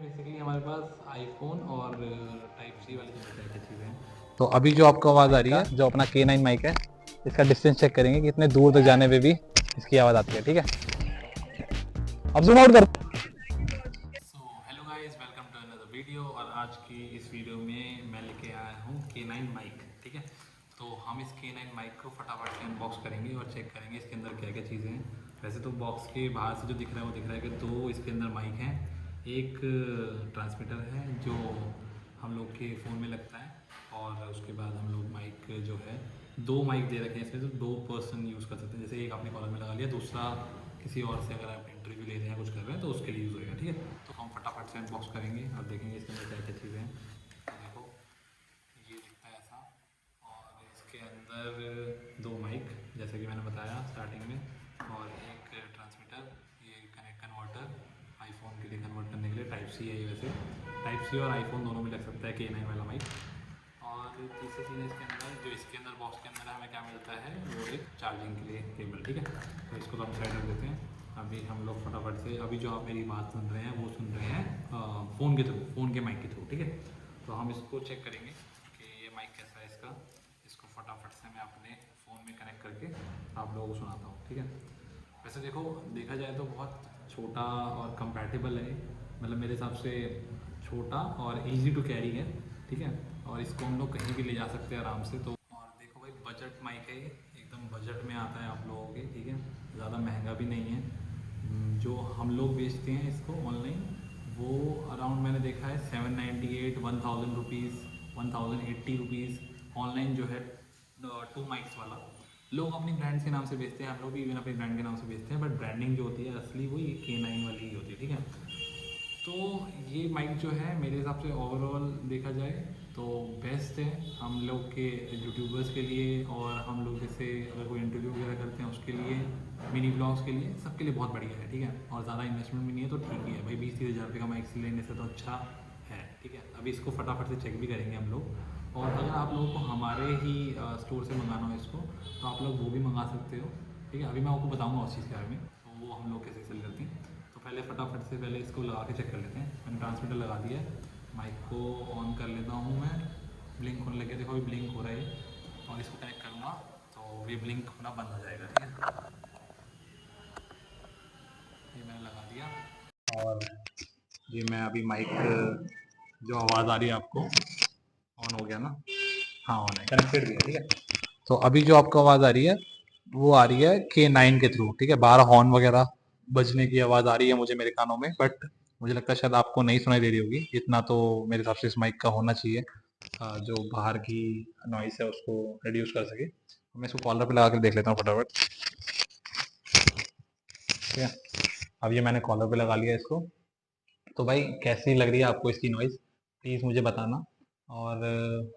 Basically हमारे पास iPhone और type सी वाली चीज़ें हैं। तो अभी जो आपको आवाज़ आ रही है, का जो अपना K9 माइक है, इसका डिस्टेंस चेक करेंगे कि कितने दूर तक जाने पे भी इसकी आवाज़ आती है। ठीक है, अब जूम आउट कर। So hello guys, welcome to another video. और आज की इस वीडियो में मैं लेके आया हूँ K9 माइक। ठीक है, तो हम इस K9 माइक को फटाफट से अनबॉक्स करेंगे और चेक करेंगे इसके अंदर क्या क्या चीज़ें हैं। वैसे तो बॉक्स के बाहर से जो दिख रहा है वो दिख रहा है कि दो इसके अंदर माइक हैं, एक ट्रांसमीटर है जो हम लोग के फ़ोन में लगता है, और उसके बाद हम लोग माइक जो है दो माइक दे रखे हैं इसमें, तो दो पर्सन यूज़ कर सकते हैं। जैसे एक आपने कॉलर में लगा लिया, दूसरा किसी और से अगर आप इंटरव्यू ले रहे हैं, कुछ कर रहे हैं, तो उसके लिए यूज़ होएगा। ठीक है, तो हम फटाफट से अनबॉक्स करेंगे और देखेंगे इसके अंदर क्या क्या चीज़ें हैं। तो देखो, ये दिखता है ऐसा, और इसके अंदर दो माइक जैसे कि मैंने बताया स्टार्टिंग में, और एक ट्रांसमीटर, ये कन्वर्टर आईफोन के लिए कन्वर्ट करने के लिए टाइप सी है ये। वैसे टाइप सी और आईफोन दोनों में लग सकता है K9 वाला माइक। और तीसरी चीज़ इसके अंदर, जो इसके अंदर बॉक्स के अंदर हमें क्या मिलता है, वो एक चार्जिंग के लिए केबल। ठीक है, तो इसको तो हम साइड रख देते हैं। अभी हम लोग फटाफट से, अभी जो आप मेरी बात सुन रहे हैं वो सुन रहे हैं फ़ोन के थ्रू, फ़ोन के माइक के थ्रू। ठीक है, तो हम इसको चेक करेंगे कि ये माइक कैसा है इसका। इसको फटाफट से मैं अपने फ़ोन में कनेक्ट करके आप लोगों को सुनाता हूँ। ठीक है, वैसे देखो, देखा जाए तो बहुत छोटा और कंपैटिबल है, मतलब मेरे हिसाब से छोटा और इजी टू कैरी है। ठीक है, और इसको हम लोग कहीं भी ले जा सकते हैं आराम से। तो और देखो भाई, बजट माइक है ये, एकदम बजट में आता है आप लोगों के। ठीक है, ज़्यादा महंगा भी नहीं है। जो हम लोग बेचते हैं इसको ऑनलाइन, वो अराउंड मैंने देखा है 798, 1000 रुपीज़, 1080 रुपीज़ ऑनलाइन जो है, टू माइक्स वाला। लोग अपनी ब्रांड्स के नाम से बेचते हैं, हम लोग भी इवन अपने ब्रांड के नाम से बेचते हैं, बट ब्रांडिंग जो होती है असली वो ये K9 वाली ही होती है। ठीक है, तो ये माइक जो है मेरे हिसाब से ओवरऑल देखा जाए तो बेस्ट है हम लोग के यूट्यूबर्स के लिए, और हम लोग जैसे अगर कोई इंटरव्यू वगैरह करते हैं उसके लिए, मिनी ब्लॉग्स के लिए, सबके लिए बहुत बढ़िया है। ठीक है, और ज़्यादा इन्वेस्टमेंट भी नहीं है, तो ठीक ही है भाई। 20-30 हज़ार रुपये का माइक लेने से तो अच्छा है। ठीक है, अभी इसको फटाफट से चेक भी करेंगे हम लोग। और अगर आप लोगों को हमारे ही स्टोर से मंगाना हो इसको, तो आप लोग वो भी मंगा सकते हो। ठीक है, अभी मैं आपको बताऊँगा उस चीज़ के बारे में, तो वो हम लोग कैसे सेल करते हैं। तो पहले फटाफट से पहले इसको लगा के चेक कर लेते हैं। मैंने ट्रांसमीटर लगा दिया है, माइक को ऑन कर लेता हूँ मैं। ब्लिंक होने लगे, देखो अभी ब्लिंक हो रहा है, और इसको कनेक्ट करूँगा तो ये ब्लिंक होना बंद हो जाएगा। ठीक है, ये मैंने लगा दिया, और ये मैं अभी माइक, जो आवाज़ आ रही है आपको, ऑन हो गया ना? हाँ, ऑन है, कनेक्टेड भी है। ठीक है, तो अभी जो आपको आवाज़ आ रही है, वो आ रही है K9 के थ्रू। ठीक है, बाहर हॉर्न वगैरह बजने की आवाज़ आ रही है मुझे मेरे कानों में, बट मुझे लगता है शायद आपको नहीं सुनाई दे रही होगी। इतना तो मेरे हिसाब से इस माइक का होना चाहिए, जो बाहर की नॉइस है उसको रिड्यूस कर सके। मैं इसको कॉलर पे लगा कर देख लेता हूँ फटाफट। ठीक है, अब ये मैंने कॉलर पे लगा लिया इसको। तो भाई, कैसी लग रही है आपको इसकी नॉइज़, प्लीज़ मुझे बताना। और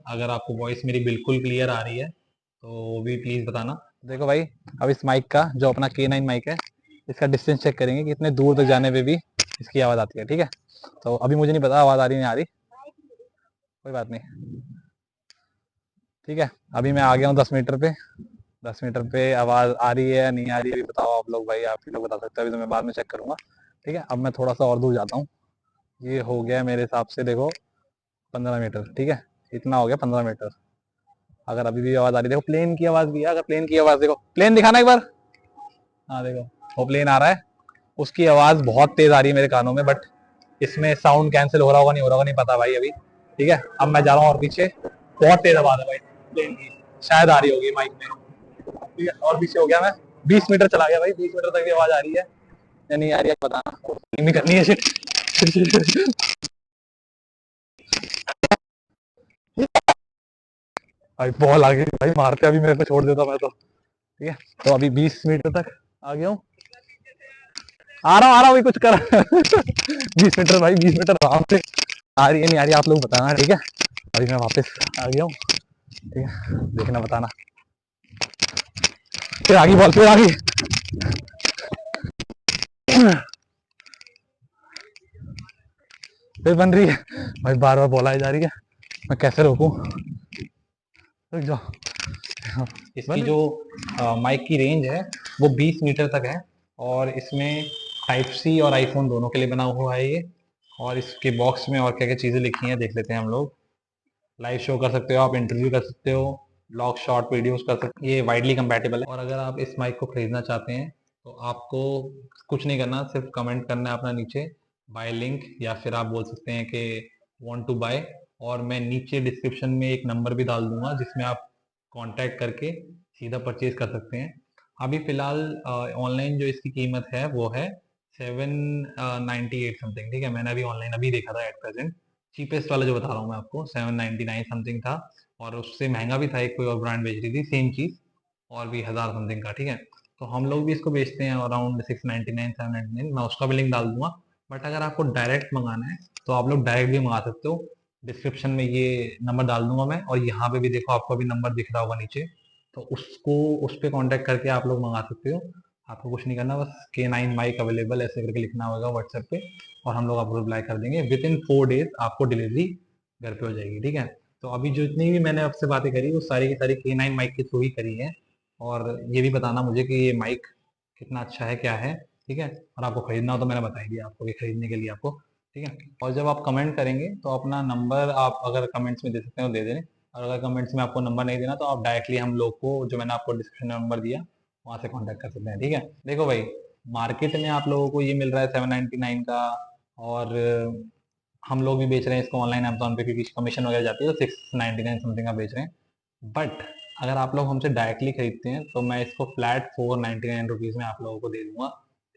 अगर आपको वॉइस मेरी बिल्कुल क्लियर आ रही है तो वो भी प्लीज़ बताना। देखो भाई, अब इस माइक का, जो अपना K9 माइक है, इसका डिस्टेंस चेक करेंगे कि कितने दूर तक जाने पे भी इसकी आवाज़ आती है। ठीक है, तो अभी मुझे नहीं पता आवाज़ आ रही नहीं आ रही, कोई बात नहीं। ठीक है, अभी मैं आ गया हूँ 10 मीटर पे। 10 मीटर पे आवाज़ आ रही है या नहीं आ रही है, अभी बताओ आप लोग भाई, आप ही लोग बता सकते हो। अभी तो मैं बाद में चेक करूँगा। ठीक है, अब मैं थोड़ा सा और दूर जाता हूँ। ये हो गया मेरे हिसाब से, देखो 15 मीटर। ठीक है, इतना हो गया 15 मीटर। अगर अभी भी आवाज आ रही है, देखो प्लेन की आवाज भी है। अगर प्लेन की आवाज, देखो प्लेन दिखाना एक बार। हाँ देखो, वो प्लेन आ रहा है, उसकी आवाज बहुत तेज आ रही है मेरे कानों में, बट इसमें साउंड कैंसिल हो रहा होगा नहीं हो रहा होगा नहीं पता भाई अभी। ठीक है, अब मैं जा रहा हूँ और पीछे, बहुत तेज आवाज है भाई प्लेन की, शायद आ रही होगी माइक में। ठीक है, और पीछे हो गया मैं, 20 मीटर चला गया भाई। 20 मीटर तक भी आवाज आ रही है या नहीं आ रही है बताना, नहीं करनी है shit। भाई बॉल आ गई भाई, मारते अभी मेरे को छोड़ देता मैं तो। ठीक है, तो अभी 20 मीटर तक आ गया हूँ। आ रहा हूँ भाई, कुछ कर 20 मीटर भाई, 20 मीटर आराम से। आ रही है नहीं आ रही आप लोग बताना। ठीक है, अभी मैं वापस आ गया हूँ। ठीक है, देखना बताना। फिर आगे बॉल, फिर आगे, फिर बन रही है भाई, बार बार बॉल आई जा रही है, मैं कैसे रोकूं। रुक जाओ। इसकी जो माइक की रेंज है वो 20 मीटर तक है, और इसमें टाइप सी और आईफोन दोनों के लिए बना हुआ है ये। और इसके बॉक्स में और क्या क्या चीज़ें लिखी हैं देख लेते हैं हम लोग। लाइव शो कर सकते हो आप, इंटरव्यू कर सकते हो, ब्लॉग शॉर्ट वीडियोस कर सकते हो, ये वाइडली कंपैटिबल है। और अगर आप इस माइक को खरीदना चाहते हैं तो आपको कुछ नहीं करना, सिर्फ कमेंट करना है अपना नीचे बाय लिंक, या फिर आप बोल सकते हैं कि वांट टू बाय। और मैं नीचे डिस्क्रिप्शन में एक नंबर भी डाल दूंगा जिसमें आप कांटेक्ट करके सीधा परचेज कर सकते हैं। अभी फिलहाल ऑनलाइन जो इसकी कीमत है वो है 798 समथिंग, ठीक है। मैंने अभी ऑनलाइन अभी देखा था एट प्रेजेंट, चीपेस्ट वाला जो बता रहा हूँ मैं आपको 799 समथिंग था। और उससे महंगा भी था एक कोई और ब्रांड बेच रही थी सेम चीज़, और भी 1000 समथिंग का, ठीक है। तो हम लोग भी इसको बेचते हैं अराउंड 699 799, मैं उसका भी लिंक डाल दूंगा। बट अगर आपको डायरेक्ट मंगाना है तो आप लोग डायरेक्ट भी मंगा सकते हो। डिस्क्रिप्शन में ये नंबर डाल दूंगा मैं, और यहाँ पे भी देखो आपको अभी नंबर दिख रहा होगा नीचे, तो उसको उस पर कॉन्टेक्ट करके आप लोग मंगा सकते हो। आपको कुछ नहीं करना, बस K9 माइक अवेलेबल ऐसे करके लिखना होगा व्हाट्सएप पे, और हम लोग आपको रिप्लाई कर देंगे। विद इन 4 डेज आपको डिलीवरी घर पे हो जाएगी, ठीक है। तो अभी जो इतनी भी मैंने आपसे बातें करी वो सारी की सारी K9 माइक के थ्रू ही करी है। और ये भी बताना मुझे कि ये माइक कितना अच्छा है, क्या है, ठीक है। और आपको खरीदना हो तो मैंने बता ही दिया आपको कि खरीदने के लिए आपको, ठीक है। और जब आप कमेंट करेंगे तो अपना नंबर आप अगर कमेंट्स में दे सकते हो दे दें, और अगर कमेंट्स में आपको नंबर नहीं देना तो आप डायरेक्टली हम लोग को, जो मैंने आपको डिस्क्रिप्शन में नंबर दिया, वहाँ से कांटेक्ट कर सकते हैं, ठीक है। देखो भाई, मार्केट में आप लोगों को ये मिल रहा है 799 का, और हम लोग भी बेच रहे हैं इसको ऑनलाइन अमेजोन पे, क्योंकि कमीशन वगैरह जाती है, तो 699 समथिंग का बेच रहे हैं। बट अगर आप लोग हमसे डायरेक्टली खरीदते हैं तो मैं इसको फ्लैट 499 रुपीज़ में आप लोगों को दे दूंगा,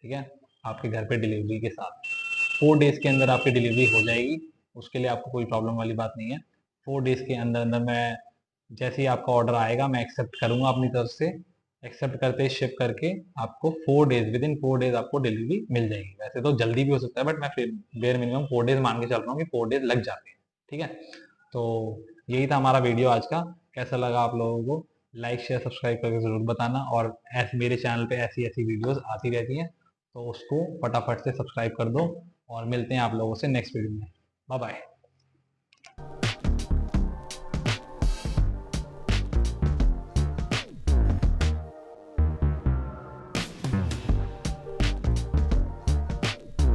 ठीक है, आपके घर पे डिलीवरी के साथ। 4 डेज़ के अंदर आपकी डिलीवरी हो जाएगी, उसके लिए आपको कोई प्रॉब्लम वाली बात नहीं है। 4 डेज़ के अंदर अंदर मैं, जैसे ही आपका ऑर्डर आएगा मैं एक्सेप्ट करूंगा अपनी तरफ से, एक्सेप्ट करते ही शिप करके आपको 4 डेज, विद इन 4 डेज आपको डिलीवरी मिल जाएगी। वैसे तो जल्दी भी हो सकता है, बट मैं फिर बेयर मिनिमम 4 डेज मान के चल रहा हूँ कि 4 डेज लग जाते हैं, ठीक है। तो यही था हमारा वीडियो आज का। कैसा लगा आप लोगों को? लाइक शेयर सब्सक्राइब करके ज़रूर बताना, और ऐसे मेरे चैनल पे ऐसी ऐसी वीडियोस आती रहती हैं, तो उसको फटाफट से सब्सक्राइब कर दो। और मिलते हैं आप लोगों से नेक्स्ट वीडियो में। Bye bye.